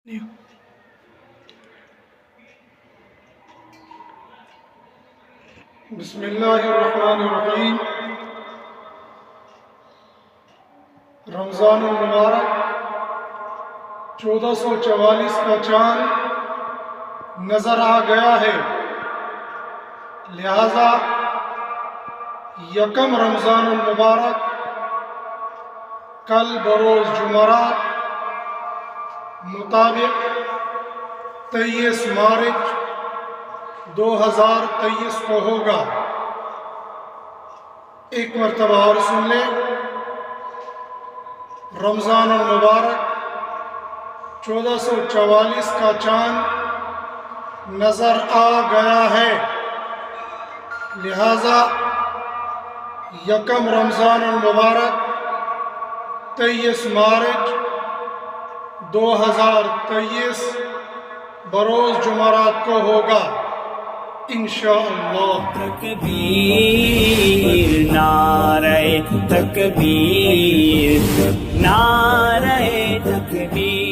بسم اللہ الرحمن الرحیم۔ رمضان المبارک 1444 کا چاند نظر آ گیا ہے، لہذا یکم رمضان المبارک کل بروز جمعرات مطابق 23 مارچ 2023 کو ہوگا۔ ایک مرتبہ اور سن لیں، رمضان المبارک 1444 کا چاند نظر آ گیا ہے، لہذا یکم رمضان المبارک 23 مارچ 2023 بروز جمعرات کو ہوگا انشاءاللہ۔ تکبیر نعرہ تکبیر، نعرہ تکبیر۔